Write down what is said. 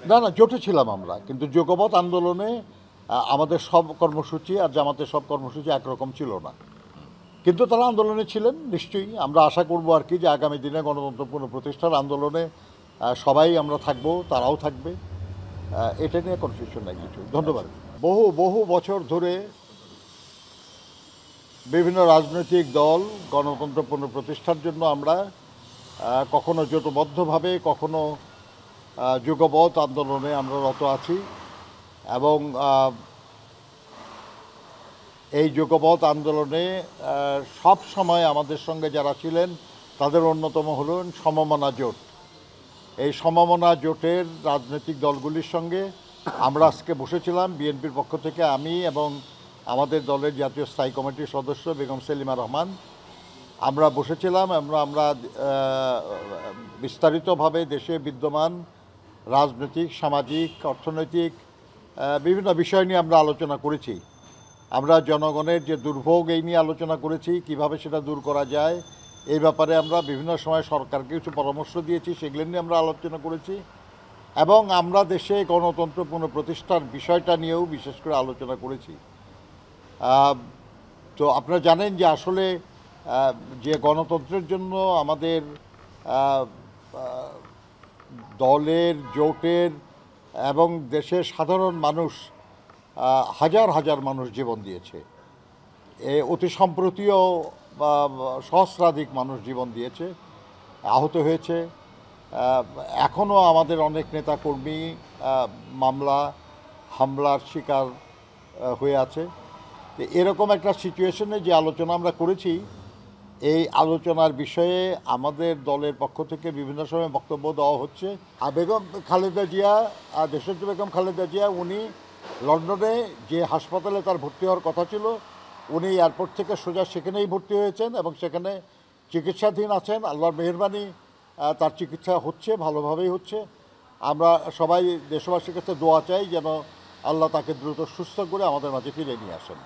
না না, জোটে ছিলাম আমরা, কিন্তু যুগপৎ আন্দোলনে আমাদের সব কর্মসূচি আর জামাতের সব কর্মসূচি একরকম ছিল না। কিন্তু তারা আন্দোলনে ছিলেন নিশ্চয়ই। আমরা আশা করব আর কি যে আগামী দিনে গণতন্ত্র পুনঃপ্রতিষ্ঠার আন্দোলনে সবাই আমরা থাকব, তারাও থাকবে। এটা নিয়ে কনফিউশন নাই কিছু। ধন্যবাদ। বহু বহু বছর ধরে বিভিন্ন রাজনৈতিক দল গণতন্ত্র পুনঃপ্রতিষ্ঠার জন্য আমরা কখনো জোটবদ্ধভাবে, কখনো যুগপৎ আন্দোলনে আমরা রত আছি। এবং এই যুগপৎ আন্দোলনে সব সময় আমাদের সঙ্গে যারা ছিলেন তাদের অন্যতম হলেন সমমনা জোট। এই সমমনা জোটের রাজনৈতিক দলগুলির সঙ্গে আমরা আজকে বসেছিলাম। বিএনপির পক্ষ থেকে আমি এবং আমাদের দলের জাতীয় স্থায়ী কমিটির সদস্য বেগম সেলিমা রহমান আমরা বসেছিলাম। আমরা বিস্তারিতভাবে দেশে বিদ্যমান রাজনৈতিক, সামাজিক, অর্থনৈতিক বিভিন্ন বিষয় নিয়ে আমরা আলোচনা করেছি। আমরা জনগণের যে দুর্ভোগ এই নিয়ে আলোচনা করেছি, কিভাবে সেটা দূর করা যায় এই ব্যাপারে আমরা বিভিন্ন সময় সরকারকে কিছু পরামর্শ দিয়েছি, সেগুলো নিয়ে আমরা আলোচনা করেছি। এবং আমরা দেশে গণতন্ত্র পুনঃপ্রতিষ্ঠার বিষয়টা নিয়েও বিশেষ করে আলোচনা করেছি। তো আপনারা জানেন যে আসলে যে গণতন্ত্রের জন্য আমাদের দলের, জোটের এবং দেশের সাধারণ মানুষ হাজার হাজার মানুষ জীবন দিয়েছে। অতি সম্প্রতিও সহস্রাধিক মানুষ জীবন দিয়েছে, আহত হয়েছে। এখনও আমাদের অনেক নেতাকর্মী মামলা, হামলার শিকার হয়ে আছে। তো এরকম একটা সিচুয়েশনে যে আলোচনা আমরা করেছি, এই আলোচনার বিষয়ে আমাদের দলের পক্ষ থেকে বিভিন্ন সময় বক্তব্য দেওয়া হচ্ছে। বেগম খালেদা জিয়া, দেশনেত্রী বেগম খালেদা জিয়া, উনি লন্ডনে যে হাসপাতালে তার ভর্তি হওয়ার কথা ছিল, উনি এয়ারপোর্ট থেকে সোজা সেখানেই ভর্তি হয়েছেন এবং সেখানে চিকিৎসাধীন আছেন। আল্লাহর মেহেরবানি, তার চিকিৎসা হচ্ছে, ভালোভাবেই হচ্ছে। আমরা সবাই দেশবাসীর কাছে দোয়া চাই যেন আল্লাহ তাকে দ্রুত সুস্থ করে আমাদের মাঝে ফিরে নিয়ে আসেন।